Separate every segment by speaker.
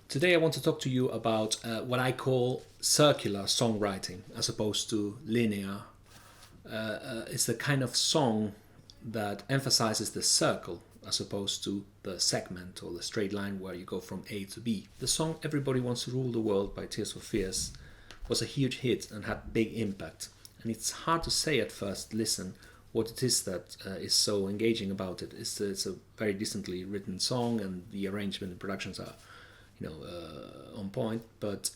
Speaker 1: Today I want to talk to you about what I call circular songwriting as opposed to linear. It's the kind of song that emphasizes the circle as opposed to the segment or the straight line where you go from A to B. The song Everybody Wants to Rule the World by Tears for Fears was a huge hit and had big impact. And it's hard to say at first listen what it is that is so engaging about it. It's a very decently written song, and the arrangement and productions are on point, but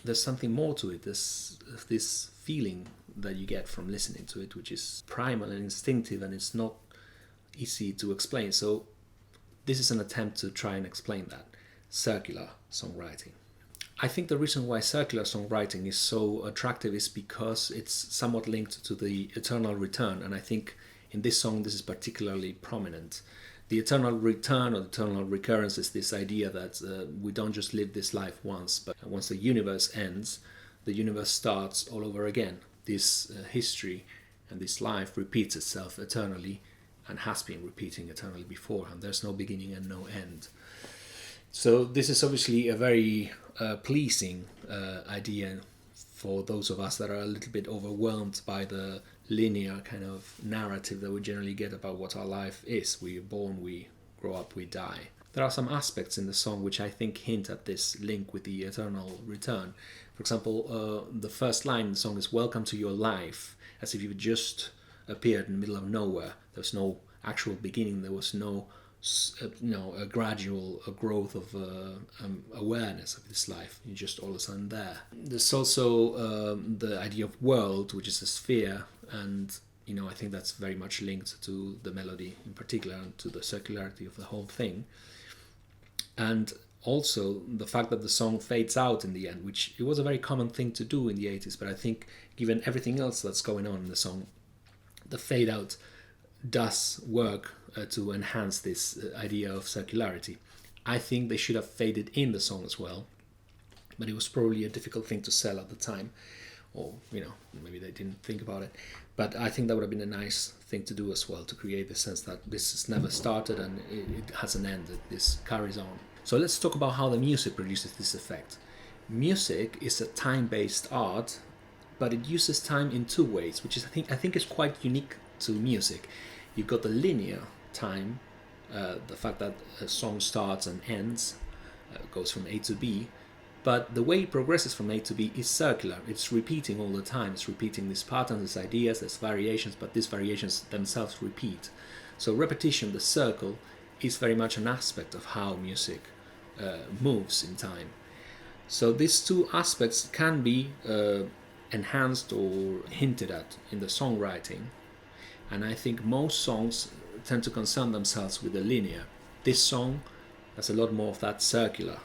Speaker 1: there's something more to it. There's this feeling that you get from listening to it, which is primal and instinctive, and it's not easy to explain. So this is an attempt to try and explain that. Circular songwriting. I think the reason why circular songwriting is so attractive is because it's somewhat linked to the eternal return, and I think in this song this is particularly prominent. The eternal return or the eternal recurrence is this idea that we don't just live this life once, but once the universe ends, the universe starts all over again. This history and this life repeats itself eternally and has been repeating eternally beforehand. There's no beginning and no end. So this is obviously a very pleasing idea for those of us that are a little bit overwhelmed by the linear kind of narrative that we generally get about what our life is. We are born, we grow up, we die. There are some aspects in the song which I think hint at this link with the eternal return. For example, the first line in the song is "Welcome to your life," as if you just appeared in the middle of nowhere. There was no actual beginning, there was no a gradual growth of awareness of this life. You're just all of a sudden there. There's also the idea of world, which is a sphere, and I think that's very much linked to the melody in particular and to the circularity of the whole thing. And also the fact that the song fades out in the end, which it was a very common thing to do in the 80s, but I think given everything else that's going on in the song, the fade out does work to enhance this idea of circularity. I think they should have faded in the song as well, but it was probably a difficult thing to sell at the time, or maybe they didn't think about it. But I think that would have been a nice thing to do as well, to create the sense that this has never started and it hasn't ended, this carries on. So let's talk about how the music produces this effect. Music is a time-based art, but it uses time in two ways, which is I think is quite unique to music. You've got the linear time, the fact that a song starts and ends, goes from A to B, but the way it progresses from A to B is circular. It's repeating all the time. It's repeating these patterns, these ideas, these variations, but these variations themselves repeat. So repetition, the circle, is very much an aspect of how music moves in time. So these two aspects can be enhanced or hinted at in the songwriting. And I think most songs tend to concern themselves with the linear. This song has a lot more of that circular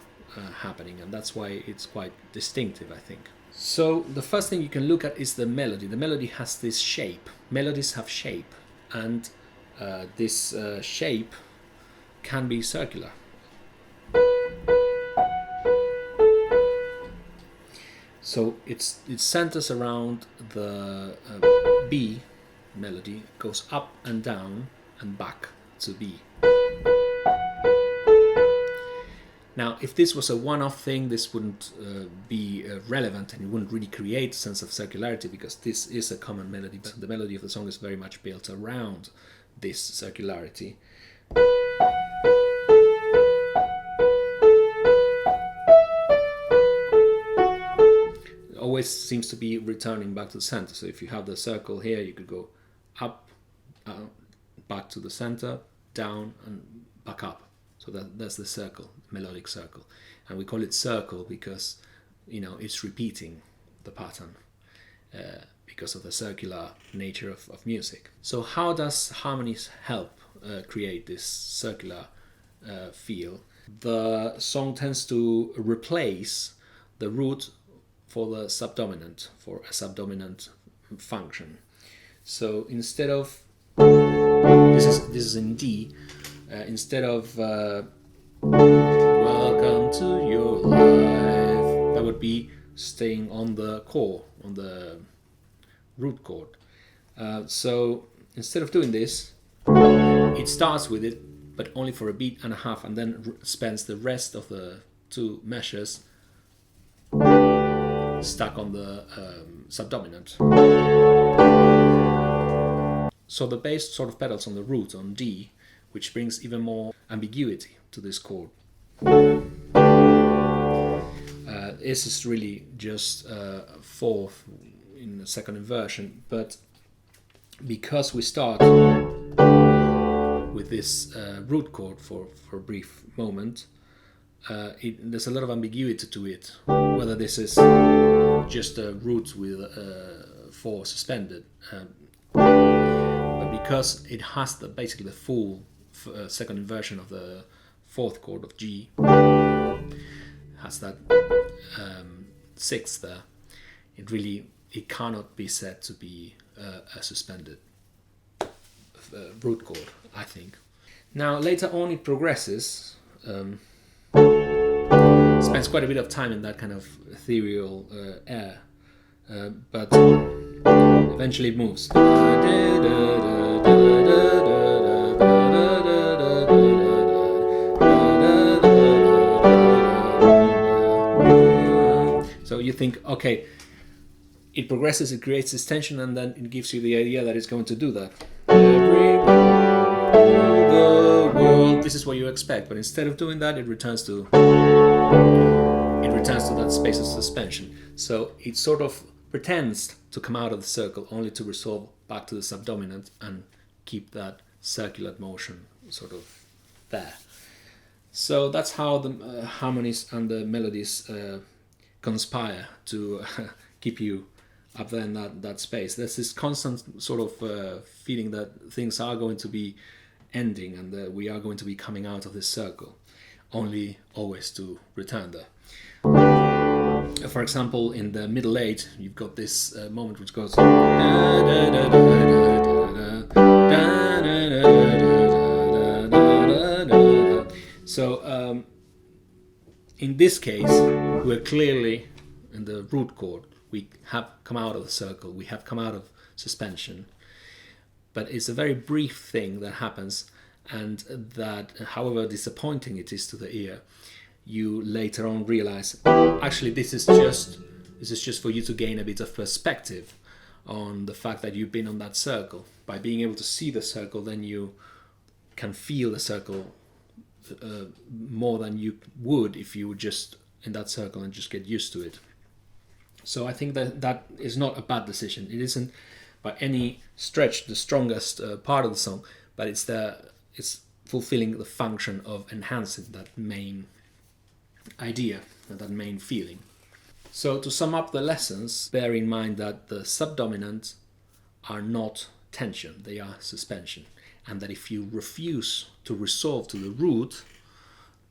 Speaker 1: happening, and that's why it's quite distinctive, I think. So the first thing you can look at is the melody. The melody has this shape. Melodies have shape, and this shape can be circular. So it centers around the B melody, goes up and down and back to B. Now, if this was a one-off thing, this wouldn't be relevant, and it wouldn't really create a sense of circularity, because this is a common melody, but the melody of the song is very much built around this circularity. It always seems to be returning back to the center. So if you have the circle here, you could go up, back to the center, down, and back up. So that's the circle, melodic circle. And we call it circle because, it's repeating the pattern because of the circular nature of music. So how does harmonies help create this circular feel? The song tends to replace the root for the subdominant, for a subdominant function. So instead of, this is in D, instead of welcome to your life, that would be staying on the core, on the root chord. So instead of doing this, it starts with it but only for a beat and a half, and then spends the rest of the 2 measures stuck on the subdominant. So the bass sort of pedals on the root, on D, which brings even more ambiguity to this chord. This is really just 4th in the second inversion, but because we start with this root chord for a brief moment, there's a lot of ambiguity to it, whether this is just a root with 4 suspended, but because it has basically the full second inversion of the 4th chord of G, has that 6th there, it cannot be said to be a suspended root chord, I think. Now later on it progresses, spends quite a bit of time in that kind of ethereal air, but eventually it moves. So you think, okay, it progresses, it creates this tension, and then it gives you the idea that it's going to do that. The world, this is what you expect, but instead of doing that, it returns to that space of suspension. So it sort of pretends to come out of the circle, only to resolve back to the subdominant and keep that circular motion sort of there. So that's how the harmonies and the melodies conspire to keep you up there in that space. There's this constant sort of feeling that things are going to be ending and that we are going to be coming out of this circle, only always to return there. For example, in the middle 8, you've got this moment which goes. So in this case, we're clearly in the root chord. We have come out of the circle, we have come out of suspension, but it's a very brief thing that happens, and that, however disappointing it is to the ear, you later on realize, actually this is just for you to gain a bit of perspective on the fact that you've been on that circle. By being able to see the circle, then you can feel the circle more than you would if you were just in that circle and just get used to it. So I think that is not a bad decision. It isn't by any stretch the strongest part of the song, but it's fulfilling the function of enhancing that main idea and that main feeling. So to sum up the lessons, bear in mind that the subdominants are not tension, they are suspension, and that if you refuse to resolve to the root,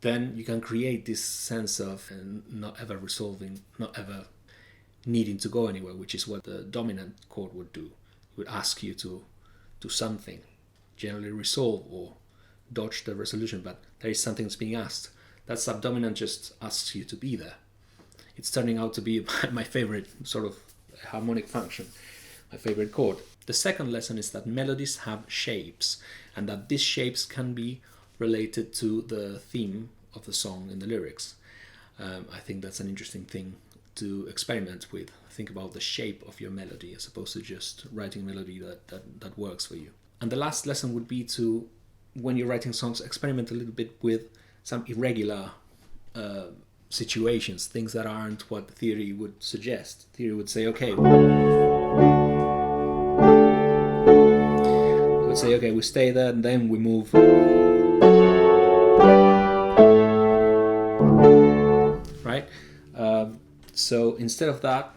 Speaker 1: then you can create this sense of not ever resolving, not ever needing to go anywhere, which is what the dominant chord would do. It would ask you to do something, generally resolve or dodge the resolution, but there is something that's being asked. That subdominant just asks you to be there. It's turning out to be my favorite sort of harmonic function, my favorite chord. The second lesson is that melodies have shapes, and that these shapes can be related to the theme of the song in the lyrics. I think that's an interesting thing to experiment with. Think about the shape of your melody as opposed to just writing a melody that works for you. And the last lesson would be to, when you're writing songs, experiment a little bit with some irregular situations, things that aren't what theory would suggest. Theory would say, okay, we stay there and then we move. Right? So instead of that,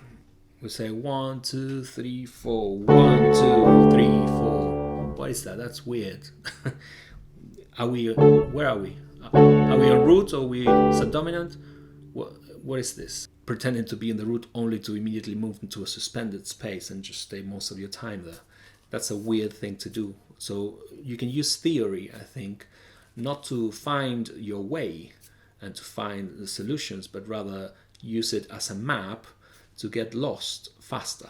Speaker 1: we say 1, 2, 3, 4, 1, 2, 3, 4. What is that? That's weird. Where are we? Are we on root or are we subdominant? What is this? Pretending to be in the root only to immediately move into a suspended space and just stay most of your time there. That's a weird thing to do. So you can use theory, I think, not to find your way and to find the solutions, but rather use it as a map to get lost faster.